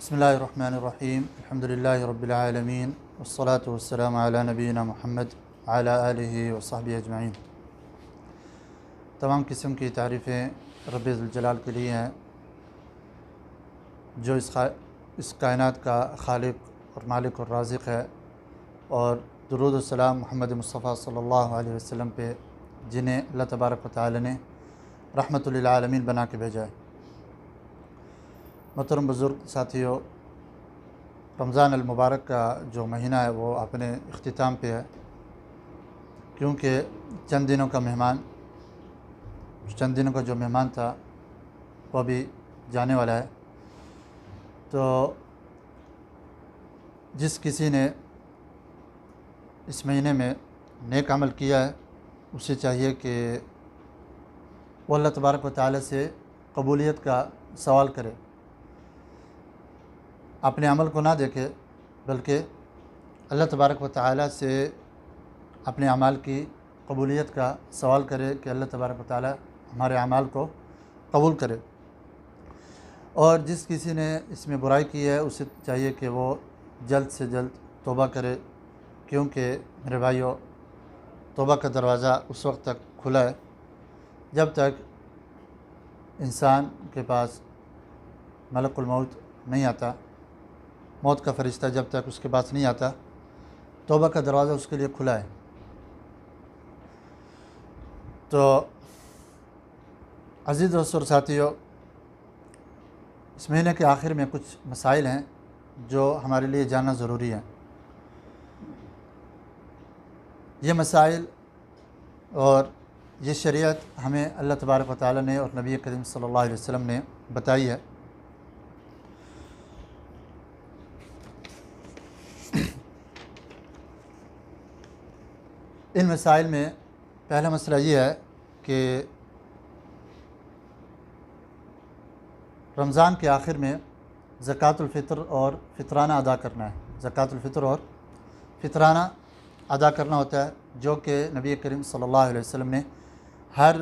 بسم اللہ الرحمن الرحیم الحمدللہ رب العالمین والصلاة والسلام علی نبینا محمد وعلی آلہ وصحبہ اجمعین۔ تمام قسم کی تعریفیں رب ذوالجلال کے لیے ہیں، جو اس کائنات کا خالق اور مالک اور رازق ہے، اور درود و سلام محمد مصطفیٰ صلی اللہ علیہ وسلم پہ، جنہیں اللہ تبارک و تعالی نے رحمت للعالمین بنا کے بھیجا ہے۔ محترم بزرگ ساتھیوں، رمضان المبارک کا جو مہینہ ہے وہ اپنے اختتام پہ ہے، کیونکہ چند دنوں کا جو مہمان تھا وہ ابھی جانے والا ہے۔ تو جس کسی نے اس مہینے میں نیک عمل کیا ہے، اسے چاہیے کہ وہ اللہ تبارک و تعالی سے قبولیت کا سوال کرے، اپنے عمل کو نہ دیکھے، بلکہ اللہ تبارک و تعالی سے اپنے اعمال کی قبولیت کا سوال کرے کہ اللہ تبارک و تعالی ہمارے اعمال کو قبول کرے۔ اور جس کسی نے اس میں برائی کی ہے، اسے چاہیے کہ وہ جلد سے جلد توبہ کرے، کیونکہ میرے بھائیو، توبہ کا دروازہ اس وقت تک کھلا ہے جب تک انسان کے پاس ملک الموت نہیں آتا، موت کا فرشتہ جب تک اس کے پاس نہیں آتا، توبہ کا دروازہ اس کے لیے کھلا ہے۔ تو عزیز دوستو اور ساتھیو، اس مہینے کے آخر میں کچھ مسائل ہیں جو ہمارے لیے جاننا ضروری ہے۔ یہ مسائل اور یہ شریعت ہمیں اللہ تبارک و تعالی نے اور نبی کریم صلی اللہ علیہ وسلم نے بتائی ہے۔ ان مسائل میں پہلا مسئلہ یہ ہے کہ رمضان کے آخر میں زکوٰۃ الفطر اور فطرانہ ادا کرنا ہے۔ زکوٰۃ الفطر اور فطرانہ ادا کرنا ہوتا ہے، جو کہ نبی کریم صلی اللہ علیہ وسلم نے ہر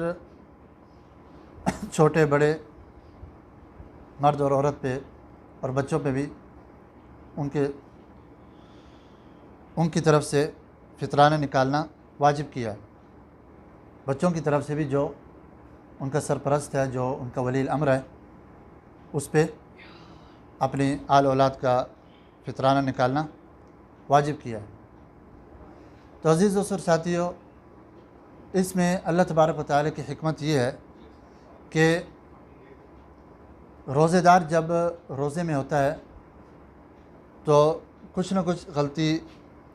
چھوٹے بڑے مرد اور عورت پہ اور بچوں پہ بھی ان کی طرف سے فطرانہ نکالنا واجب کیا ہے۔ بچوں کی طرف سے بھی جو ان کا سرپرست ہے، جو ان کا ولی الامر ہے، اس پہ اپنی آل اولاد کا فطرانہ نکالنا واجب کیا ہے۔ تو عزیز دوستو اور ساتھیو، اس میں اللہ تبارک و تعالی کی حکمت یہ ہے کہ روزے دار جب روزے میں ہوتا ہے تو کچھ نہ کچھ غلطی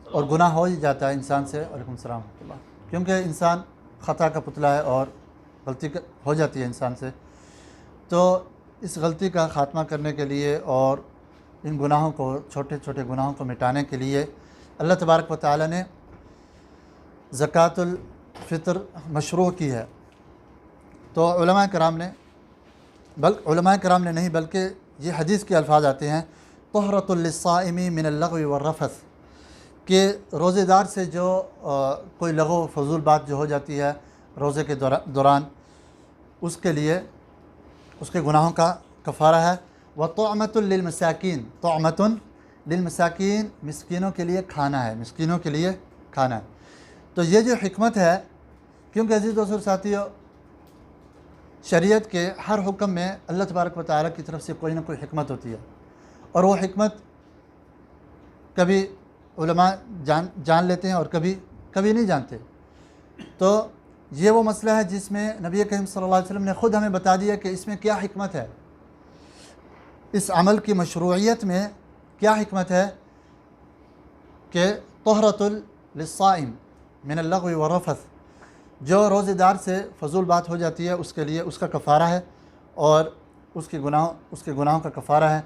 اور گناہ ہو ہی جاتا ہے انسان سے۔ وعلیکم السلام ورحمۃ اللہ۔ کیونکہ انسان خطا کا پتلا ہے اور غلطی ہو جاتی ہے انسان سے، تو اس غلطی کا خاتمہ کرنے کے لیے اور ان گناہوں کو، چھوٹے چھوٹے گناہوں کو مٹانے کے لیے اللہ تبارک و تعالی نے زکوٰۃ الفطر مشروع کی ہے۔ تو علماء کرام نے نہیں بلکہ یہ حدیث کے الفاظ آتے ہیں، طہرۃ للصائم من اللغو والرفث، کہ روزے دار سے جو کوئی لغو و فضول بات جو ہو جاتی ہے روزے کے دوران، اس کے لیے اس کے گناہوں کا کفارہ ہے۔ وطعمۃ للمساکین، طعمۃ للمساکین، مسکینوں کے لیے کھانا ہے، مسکینوں کے لیے کھانا ہے۔ تو یہ جو حکمت ہے، کیونکہ عزیز دوستو ساتھیو، شریعت کے ہر حکم میں اللہ تبارک و تعالیٰ کی طرف سے کوئی نہ کوئی حکمت ہوتی ہے، اور وہ حکمت کبھی علماء جان لیتے ہیں اور کبھی نہیں جانتے۔ تو یہ وہ مسئلہ ہے جس میں نبی کریم صلی اللہ علیہ وسلم نے خود ہمیں بتا دیا کہ اس میں کیا حکمت ہے، اس عمل کی مشروعیت میں کیا حکمت ہے، کہ طہرۃ للصائم من اللغو والرفث، جو روزے دار سے فضول بات ہو جاتی ہے اس کے لیے اس کا کفارہ ہے، اور اس کے گناہوں کا کفارہ ہے۔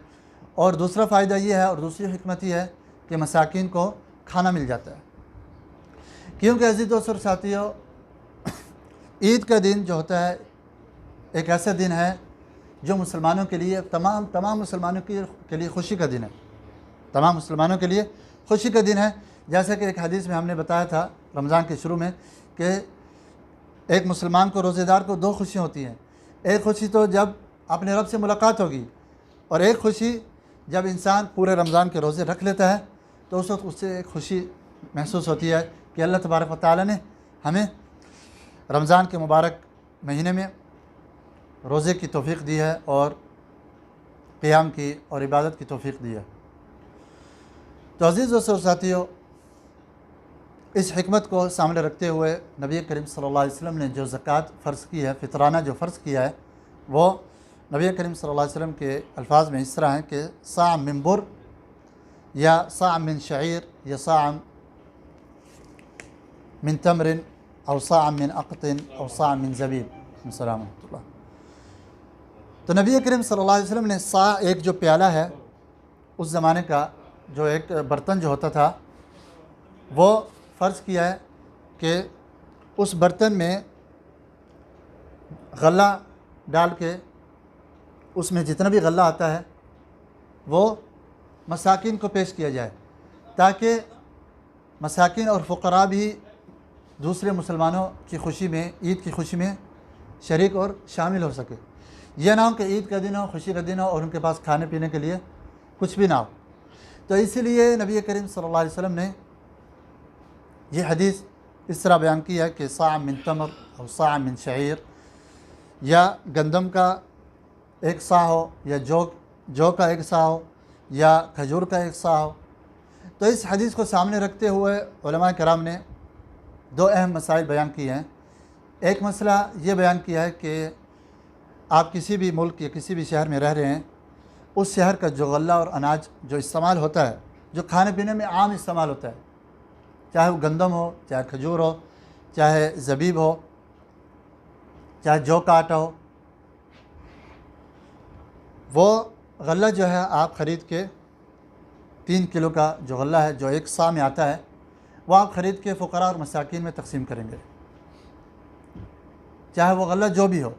اور دوسرا فائدہ یہ ہے، اور دوسری حکمت یہ ہے کہ مساکین کو کھانا مل جاتا ہے۔ کیونکہ عزیز دوستو اور ساتھیو، عید کا دن جو ہوتا ہے ایک ایسا دن ہے جو مسلمانوں کے لیے، تمام مسلمانوں کے لیے خوشی کا دن ہے، تمام مسلمانوں کے لیے خوشی کا دن ہے۔ جیسا کہ ایک حدیث میں ہم نے بتایا تھا رمضان کے شروع میں کہ ایک مسلمان کو، روزے دار کو، دو خوشیاں ہوتی ہیں۔ ایک خوشی تو جب اپنے رب سے ملاقات ہوگی، اور ایک خوشی جب انسان پورے رمضان کے روزے رکھ لیتا ہے تو اس وقت اس سے ایک خوشی محسوس ہوتی ہے کہ اللہ تبارک و تعالیٰ نے ہمیں رمضان کے مبارک مہینے میں روزے کی توفیق دی ہے اور قیام کی اور عبادت کی توفیق دی ہے۔ تو عزیز دوستو اور ساتھیو، اس حکمت کو سامنے رکھتے ہوئے نبی کریم صلی اللہ علیہ وسلم نے جو زکوٰۃ فرض کی ہے، فطرانہ جو فرض کیا ہے، وہ نبی کریم صلی اللہ علیہ وسلم کے الفاظ میں اس طرح ہیں کہ صاع من بر یا صاع من شعیر یا صاع من تمر او صاع من اقط او صاع من زبیب۔ السلام ورحمۃ اللہ۔ تو نبی کریم صلی اللہ علیہ وسلم نے صاع، ایک جو پیالہ ہے اس زمانے کا، جو ایک برتن جو ہوتا تھا، وہ فرض کیا ہے کہ اس برتن میں غلہ ڈال کے اس میں جتنا بھی غلہ آتا ہے وہ مساکین کو پیش کیا جائے، تاکہ مساکین اور فقراء بھی دوسرے مسلمانوں کی خوشی میں، عید کی خوشی میں شریک اور شامل ہو سکے۔ یہ نہ ہو کہ عید کا دن ہو، خوشی کا دن ہو اور ان کے پاس کھانے پینے کے لیے کچھ بھی نہ ہو۔ تو اسی لیے نبی کریم صلی اللہ علیہ وسلم نے یہ حدیث اس طرح بیان کی ہے کہ صاع من تمر اور صاع من شعیر، یا گندم کا ایک صاع ہو، یا جو کا ایک صاع ہو، یا کھجور کا ایک صاع ہو۔ تو اس حدیث کو سامنے رکھتے ہوئے علماء کرام نے دو اہم مسائل بیان کیے ہیں۔ ایک مسئلہ یہ بیان کیا ہے کہ آپ کسی بھی ملک یا کسی بھی شہر میں رہ رہے ہیں، اس شہر کا جو غلہ اور اناج جو استعمال ہوتا ہے، جو کھانے پینے میں عام استعمال ہوتا ہے، چاہے وہ گندم ہو، چاہے کھجور ہو، چاہے زبیب ہو، چاہے جو کا آٹا ہو، وہ غلہ جو ہے آپ خرید کے 3 کلو کا جو غلہ ہے، جو ایک صاع میں آتا ہے، وہ آپ خرید کے فقراء اور مساکین میں تقسیم کریں گے، چاہے وہ غلہ جو بھی ہو۔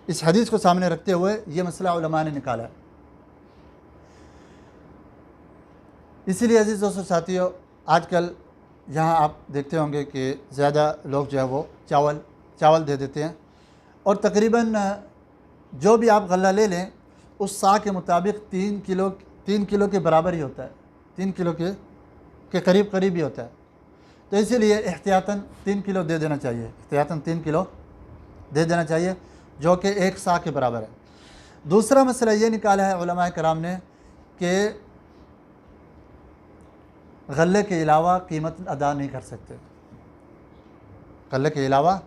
اس حدیث کو سامنے رکھتے ہوئے یہ مسئلہ علماء نے نکالا ہے۔ اسی لیے عزیز دوستو ساتھیو، آج کل یہاں آپ دیکھتے ہوں گے کہ زیادہ لوگ جو ہے وہ چاول دے دیتے ہیں، اور تقریباً جو بھی آپ غلہ لے لیں اس صاع کے مطابق 3 کلو کے برابر ہی ہوتا ہے، 3 کلو کے قریب ہی ہوتا ہے۔ تو اسی لیے احتیاطاً 3 کلو دے دینا چاہیے، احتیاطاً 3 کلو دے دینا چاہیے، جو کہ ایک صاع کے برابر ہے۔ دوسرا مسئلہ یہ نکالا ہے علماء کرام نے کہ غلے کے علاوہ قیمت ادا نہیں کر سکتے۔ غلے کے علاوہ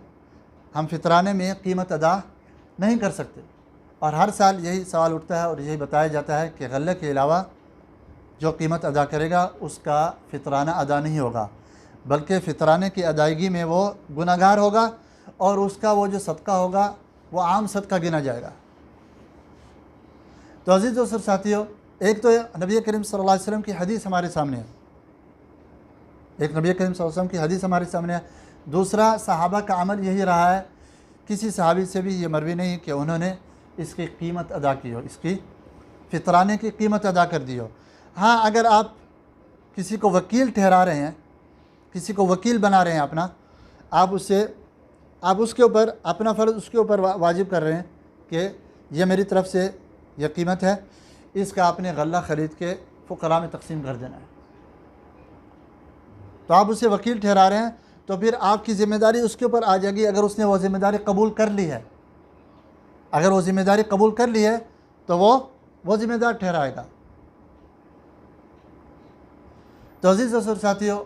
ہم فطرانے میں قیمت ادا نہیں کر سکتے، اور ہر سال یہی سوال اٹھتا ہے اور یہی بتایا جاتا ہے کہ غلے کے علاوہ جو قیمت ادا کرے گا اس کا فطرانہ ادا نہیں ہوگا، بلکہ فطرانے کی ادائیگی میں وہ گناہ گار ہوگا، اور اس کا وہ جو صدقہ ہوگا وہ عام صدقہ گنا جائے گا۔ تو عزیز دوستو ساتھیو، ایک تو نبی کریم صلی اللہ علیہ وسلم کی حدیث ہمارے سامنے ہے، ایک نبی کریم صلی اللہ علیہ وسلم کی حدیث ہمارے سامنے ہے۔ دوسرا، صحابہ کا عمل یہی رہا ہے، کسی صحابی سے بھی یہ مروی نہیں کہ انہوں نے اس کی قیمت ادا کی ہو، اس کی فطرانے کی قیمت ادا کر دی ہو۔ ہاں، اگر آپ کسی کو وکیل ٹھہرا رہے ہیں، کسی کو وکیل بنا رہے ہیں اپنا، آپ اس کے اوپر اپنا فرض اس کے اوپر واجب کر رہے ہیں کہ یہ میری طرف سے یہ قیمت ہے، اس کا آپ نے غلہ خرید کے فقراء میں تقسیم کر دینا ہے۔ تو آپ اسے وکیل ٹھہرا رہے ہیں، تو پھر آپ کی ذمہ داری اس کے اوپر آ جائے گی اگر اس نے وہ ذمہ داری قبول کر لی ہے۔ اگر وہ ذمہ داری قبول کر لی ہے تو وہ ذمہ دار ٹھہرائے گا۔ تو عزیز دوستو ساتھیو،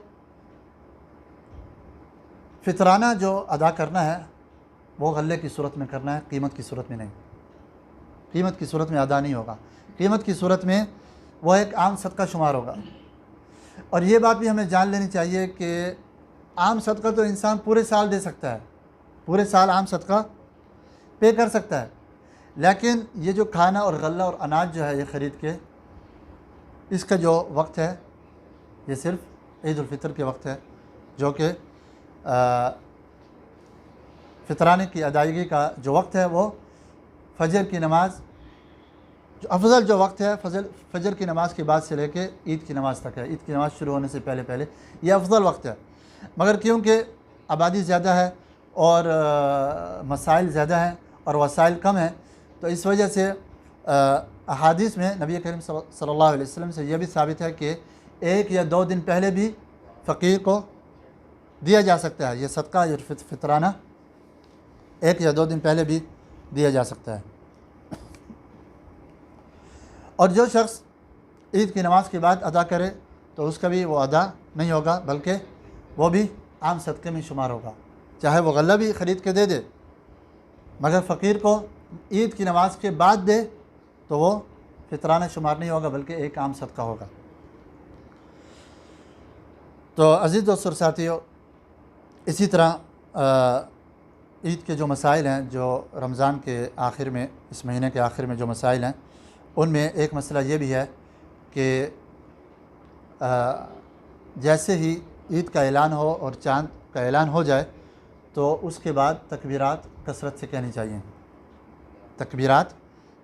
فطرانہ جو ادا کرنا ہے وہ غلے کی صورت میں کرنا ہے، قیمت کی صورت میں نہیں۔ قیمت کی صورت میں ادا نہیں ہوگا، قیمت کی صورت میں وہ ایک عام صدقہ شمار ہوگا۔ اور یہ بات بھی ہمیں جان لینی چاہیے کہ عام صدقہ تو انسان پورے سال دے سکتا ہے، پورے سال عام صدقہ پے کر سکتا ہے، لیکن یہ جو کھانا اور غلہ اور اناج جو ہے یہ خرید کے، اس کا جو وقت ہے یہ صرف عید الفطر کے وقت ہے، جو کہ فطرانے کی ادائیگی کا جو وقت ہے وہ فجر کی نماز، جو افضل جو وقت ہے فجر کی نماز کے بعد سے لے کے عید کی نماز تک ہے۔ عید کی نماز شروع ہونے سے پہلے یہ افضل وقت ہے، مگر کیونکہ آبادی زیادہ ہے اور مسائل زیادہ ہیں اور وسائل کم ہیں، تو اس وجہ سے احادیث میں نبی کریم صلی اللہ علیہ وسلم سے یہ بھی ثابت ہے کہ 1 یا 2 دن پہلے بھی فقیر کو دیا جا سکتا ہے، یہ صدقہ یا فطرانہ 1 یا 2 دن پہلے بھی دیا جا سکتا ہے۔ اور جو شخص عید کی نماز کے بعد ادا کرے تو اس کا بھی وہ ادا نہیں ہوگا، بلکہ وہ بھی عام صدقے میں شمار ہوگا، چاہے وہ غلہ بھی خرید کے دے دے، مگر فقیر کو عید کی نماز کے بعد دے تو وہ فطرانہ شمار نہیں ہوگا، بلکہ ایک عام صدقہ ہوگا۔ تو عزیز دوستو اور ساتھیو، اسی طرح عید کے جو مسائل ہیں، جو رمضان کے آخر میں، اس مہینے کے آخر میں جو مسائل ہیں، ان میں ایک مسئلہ یہ بھی ہے کہ جیسے ہی عید کا اعلان ہو اور چاند کا اعلان ہو جائے تو اس کے بعد تکبیرات کثرت سے کہنی چاہیے، تکبیرات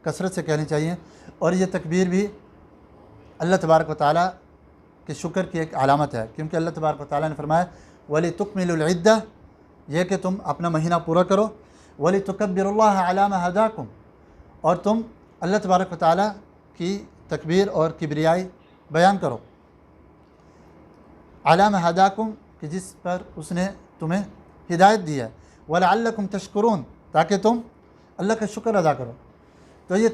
کثرت سے کہنی چاہیے۔ اور یہ تکبیر بھی اللہ تبارک و تعالیٰ کے شکر کی ایک علامت ہے، کیونکہ اللہ تبارک و تعالیٰ نے فرمایا وَلِتُكْمِلُوا الْعِدَّةَ، یہ کہ تم اپنا مہینہ پورا کرو، وَلِتُكَبِّرُوا اللَّهَ عَلَىٰ مَا هَدَاكُمْ، اور تم اللہ تبارک و تعالیٰ کی تکبیر اور کبریائی بیان کرو، عَلَىٰ مَا هَدَاكُمْ، کہ جس پر اس نے تمہیں ہدایت دی ہے، وَلَعَلَّكُمْ تَشْكُرُونَ، تاکہ تم اللہ کا شکر ادا کرو۔ تو یہ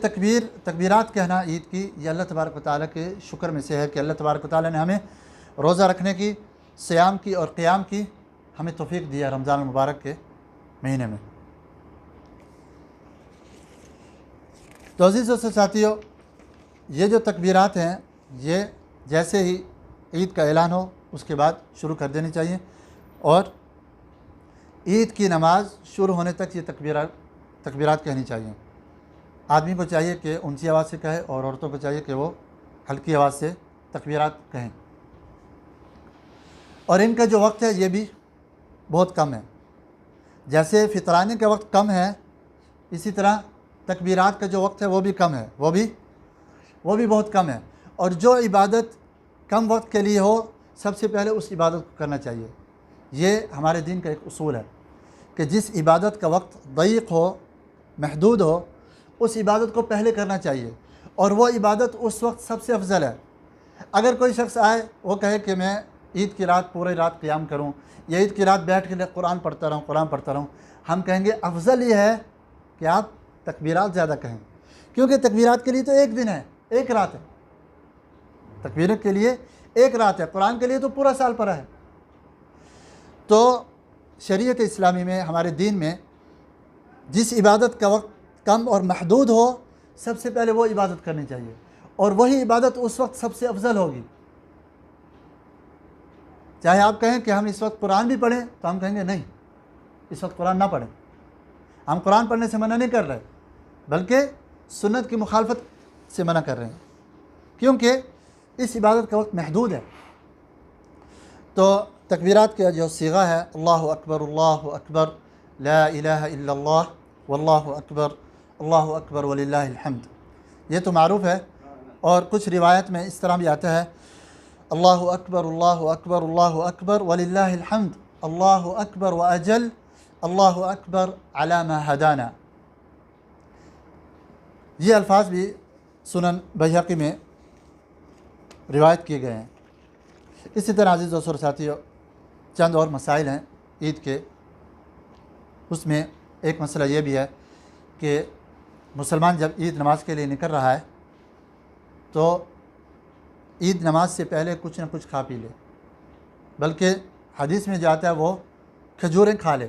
تکبیرات کہنا عید کی، یہ اللہ تبارک و تعالیٰ کے شکر میں سے ہے کہ اللہ تبارک و تعالیٰ نے ہمیں روزہ رکھنے کی، صیام کی اور قیام کی ہمیں توفیق دیا رمضان المبارک کے مہینے میں۔ تو عزیز و ساتھیو، یہ جو تکبیرات ہیں یہ جیسے ہی عید کا اعلان ہو اس کے بعد شروع کر دینی چاہیے، اور عید کی نماز شروع ہونے تک یہ تکبیرات کہنی چاہیے۔ آدمی کو چاہیے کہ اونچی آواز سے کہے، اور عورتوں کو چاہیے کہ وہ ہلکی آواز سے تکبیرات کہیں۔ اور ان کا جو وقت ہے یہ بھی بہت کم ہے، جیسے فطرانے کا وقت کم ہے، اسی طرح تکبیرات کا جو وقت ہے وہ بھی کم ہے، وہ بھی بہت کم ہے۔ اور جو عبادت کم وقت کے لیے ہو سب سے پہلے اس عبادت کو کرنا چاہیے۔ یہ ہمارے دین کا ایک اصول ہے کہ جس عبادت کا وقت ضیق ہو، محدود ہو، اس عبادت کو پہلے کرنا چاہیے، اور وہ عبادت اس وقت سب سے افضل ہے۔ اگر کوئی شخص آئے وہ کہے کہ میں عید کی رات پوری رات قیام کروں، یا عید کی رات بیٹھ کے قرآن پڑھتا رہوں، ہم کہیں گے افضل یہ ہے کہ آپ تکبیرات زیادہ کہیں، کیونکہ تکبیرات کے لیے تو ایک دن ہے، ایک رات ہے، تکبیرات کے لیے ایک رات ہے، قرآن کے لیے تو پورا سال پڑھا ہے۔ تو شریعت اسلامی میں، ہمارے دین میں، جس عبادت کا وقت کم اور محدود ہو سب سے پہلے وہ عبادت کرنی چاہیے، اور وہی عبادت اس وقت سب سے افضل ہوگی۔ چاہے آپ کہیں کہ ہم اس وقت قرآن بھی پڑھیں تو ہم کہیں گے نہیں، اس وقت قرآن نہ پڑھیں، ہم قرآن پڑھنے سے منع نہیں کر رہے، بلکہ سنت کی مخالفت سے منع کر رہے ہیں، کیونکہ اس عبادت کا وقت محدود ہے۔ تو تکبیرات کا جو صیغہ ہے اللہ اکبر لا الہ الا اللہ واللہ اکبر اللہ اکبر وللہ الحمد، یہ تو معروف ہے، اور کچھ روایت میں اس طرح بھی آتا ہے اللہ اکبر اللہ اکبر وللہ الحمد اللہ اکبر واجل اللہ اکبر علی ما ہدانا۔ یہ الفاظ بھی سنن بیہقی میں روایت کیے گئے ہیں۔ اسی طرح عزیز دوستو اور ساتھیو، چند اور مسائل ہیں عید کے، اس میں ایک مسئلہ یہ بھی ہے کہ مسلمان جب عید نماز کے لیے نکل رہا ہے تو عید نماز سے پہلے کچھ نہ کچھ کھا پی لے، بلکہ حدیث میں جو آتا ہے وہ کھجوریں کھا لے۔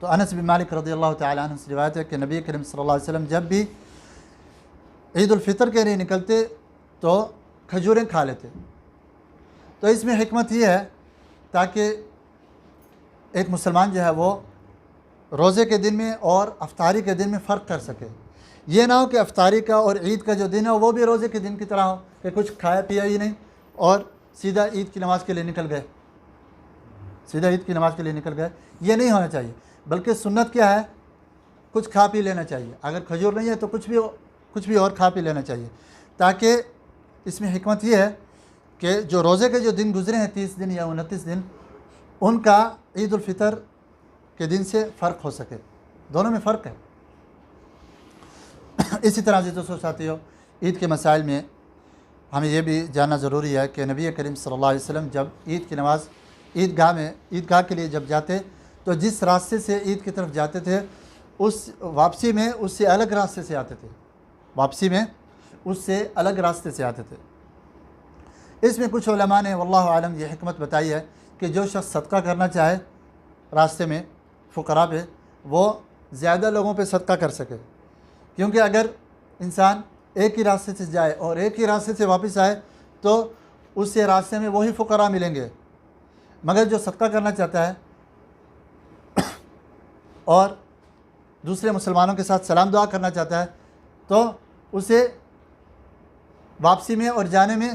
تو انس بن مالک رضی اللہ تعالیٰ عنہ سے روایت ہے کہ نبی کریم صلی اللہ علیہ وسلم جب بھی عید الفطر کے لیے نکلتے تو کھجوریں کھا لیتے۔ تو اس میں حکمت یہ ہے تاکہ ایک مسلمان جو ہے وہ روزے کے دن میں اور افطاری کے دن میں فرق کر سکے۔ یہ نہ ہو کہ افطاری کا اور عید کا جو دن ہے وہ بھی روزے کے دن کی طرح ہو کہ کچھ کھایا پیا ہی نہیں اور سیدھا عید کی نماز کے لیے نکل گئے، یہ نہیں ہونا چاہیے، بلکہ سنت کیا ہے، کچھ کھا پی لینا چاہیے۔ اگر کھجور نہیں ہے تو کچھ بھی اور کھا پی لینا چاہیے، تاکہ اس میں حکمت یہ ہے کہ جو روزے کے جو دن گزرے ہیں 30 دن یا 29 دن، ان کا عید الفطر کے دن سے فرق ہو سکے، دونوں میں فرق ہے۔ اسی طرح سے دوستو ساتھیوں، عید کے مسائل میں ہمیں یہ بھی جاننا ضروری ہے کہ نبی کریم صلی اللہ علیہ وسلم جب عید کی نماز عیدگاہ کے لیے جب جاتے تو جس راستے سے عید کی طرف جاتے تھے اس واپسی میں اس سے الگ راستے سے آتے تھے، واپسی میں اس سے الگ راستے سے آتے تھے۔ اس میں کچھ علماء نے واللہ عالم یہ حکمت بتائی ہے کہ جو شخص صدقہ کرنا چاہے راستے میں فقراء پہ، وہ زیادہ لوگوں پہ صدقہ کر سکے، کیونکہ اگر انسان ایک ہی راستے سے جائے اور ایک ہی راستے سے واپس آئے تو اس سے راستے میں وہی فقراء ملیں گے، مگر جو صدقہ کرنا چاہتا ہے اور دوسرے مسلمانوں کے ساتھ سلام دعا کرنا چاہتا ہے تو اسے واپسی میں اور جانے میں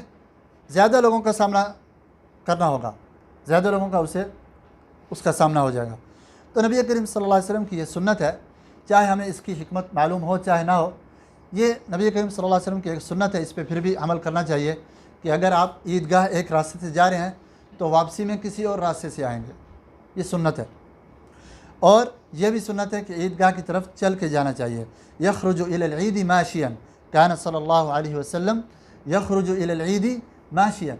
زیادہ لوگوں کا سامنا کرنا ہوگا، زیادہ لوگوں کا اس کا سامنا ہو جائے گا۔ تو نبی کریم صلی اللہ علیہ وسلم کی یہ سنت ہے، چاہے ہمیں اس کی حکمت معلوم ہو چاہے نہ ہو، یہ نبی کریم صلی اللہ علیہ وسلم کی ایک سنت ہے، اس پہ پھر بھی عمل کرنا چاہیے کہ اگر آپ عیدگاہ ایک راستے سے جا رہے ہیں تو واپسی میں کسی اور راستے سے آئیں گے، یہ سنت ہے۔ اور یہ بھی سنت ہے کہ عیدگاہ کی طرف چل کے جانا چاہیے۔ یخرج الی العید ماشیا، کان صلی اللہ علیہ وسلم یخرج الی العید ماشیا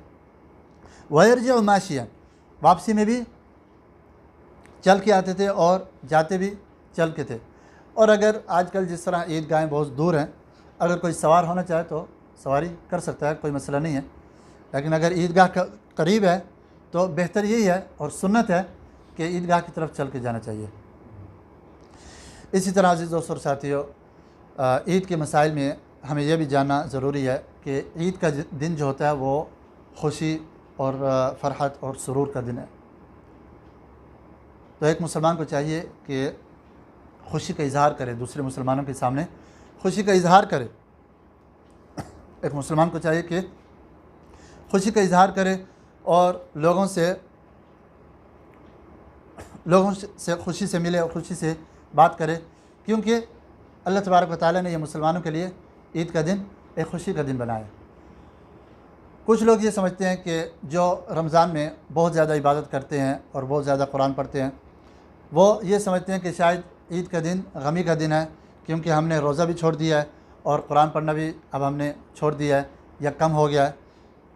ویرجع ماشیا، واپسی میں بھی چل کے آتے تھے اور جاتے بھی چل کے تھے۔ اور اگر آج کل جس طرح عیدگاہیں بہت دور ہیں، اگر کوئی سوار ہونا چاہے تو سواری کر سکتا ہے، کوئی مسئلہ نہیں ہے، لیکن اگر عیدگاہ قریب ہے تو بہتر یہی ہے اور سنت ہے کہ عیدگاہ کی طرف چل کے جانا چاہیے۔ اسی طرح عزیز دوستوں اور ساتھیوں، عید کے مسائل میں ہمیں یہ بھی جاننا ضروری ہے کہ عید کا دن جو ہوتا ہے وہ خوشی اور فرحت اور سرور کا دن ہے۔ تو ایک مسلمان کو چاہیے کہ خوشی کا اظہار کرے، دوسرے مسلمانوں کے سامنے خوشی کا اظہار کرے۔ ایک مسلمان کو چاہیے کہ خوشی کا اظہار کرے اور لوگوں سے خوشی سے ملے اور خوشی سے بات کرے، کیونکہ اللہ تبارک و تعالیٰ نے یہ مسلمانوں کے لیے عید کا دن ایک خوشی کا دن بنایا۔ کچھ لوگ یہ سمجھتے ہیں کہ جو رمضان میں بہت زیادہ عبادت کرتے ہیں اور بہت زیادہ قرآن پڑھتے ہیں، وہ یہ سمجھتے ہیں کہ شاید عید کا دن غمی کا دن ہے، کیونکہ ہم نے روزہ بھی چھوڑ دیا ہے اور قرآن پڑھنا بھی اب ہم نے چھوڑ دیا ہے یا کم ہو گیا ہے،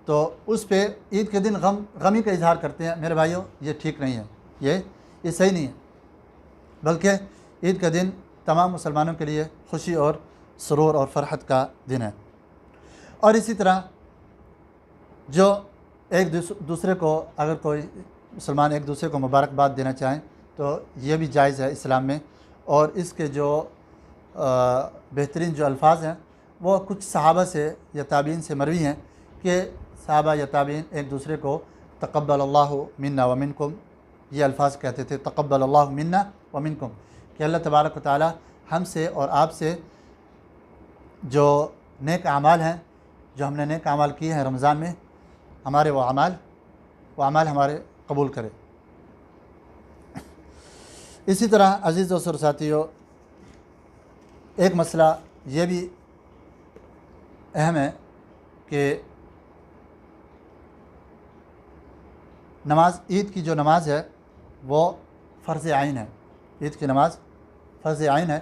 تو اس پہ عید کے دن غمی کا اظہار کرتے ہیں۔ میرے بھائیوں، یہ ٹھیک نہیں ہے، یہ صحیح نہیں ہے، بلکہ عید کا دن تمام مسلمانوں کے لیے خوشی اور سرور اور فرحت کا دن ہے۔ اور اسی طرح جو ایک دوسرے کو، اگر کوئی مسلمان ایک دوسرے کو مبارکباد دینا چاہیں تو یہ بھی جائز ہے اسلام میں، اور اس کے جو بہترین جو الفاظ ہیں وہ کچھ صحابہ سے یا تابعین سے مروی ہیں کہ صحابہ یا تابعین ایک دوسرے کو تقبل اللہ منا ومنکم، یہ الفاظ کہتے تھے، تقبل اللہ منا ومنکم، کہ اللہ تبارک و تعالی ہم سے اور آپ سے جو نیک اعمال ہیں، جو ہم نے نیک اعمال کیے ہیں رمضان میں، ہمارے وہ اعمال ہمارے قبول کرے۔ اسی طرح عزیز دوستو اور ساتھیوں، ایک مسئلہ یہ بھی اہم ہے کہ عید کی جو نماز ہے وہ فرض عین ہے۔ عید کی نماز فرض عین ہے،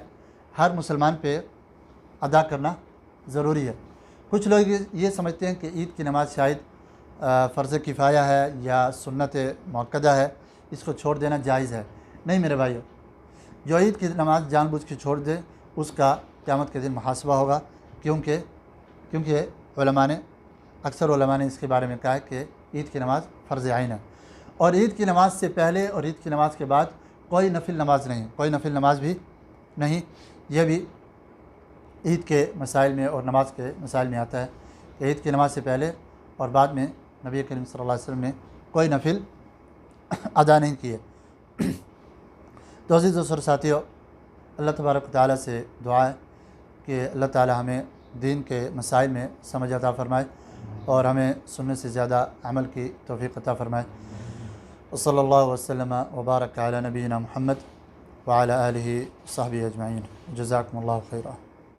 ہر مسلمان پہ ادا کرنا ضروری ہے۔ کچھ لوگ یہ سمجھتے ہیں کہ عید کی نماز شاید فرض کفایہ ہے یا سنت مؤکدہ ہے، اس کو چھوڑ دینا جائز ہے۔ نہیں میرے بھائیو، جو عید کی نماز جان بوجھ کے چھوڑ دے اس کا قیامت کے دن محاسبہ ہوگا، کیونکہ اکثر علماء نے اس کے بارے میں کہا ہے کہ عید کی نماز فرض عین ہے، اور عید کی نماز سے پہلے اور عید کی نماز کے بعد کوئی نفل نماز نہیں، کوئی نفل نماز بھی نہیں۔ یہ بھی عید کے مسائل میں اور نماز کے مسائل میں آتا ہے کہ عید کی نماز سے پہلے اور بعد میں نبی کریم صلی اللہ علیہ وسلم نے کوئی نفل ادا نہیں کیے۔ تو عزیز دوستو اور ساتھیوں، اللہ تبارک و تعالیٰ سے دعا ہے کہ اللہ تعالیٰ ہمیں دین کے مسائل میں سمجھ عطا فرمائے اور ہمیں سننے سے زیادہ عمل کی توفیق عطا فرمائے۔ وصلی اللہ وسلم وبارک علی نبینا محمد وعلی آلہ وصحبہ اجمعین۔ جزاکم اللہ خیرا۔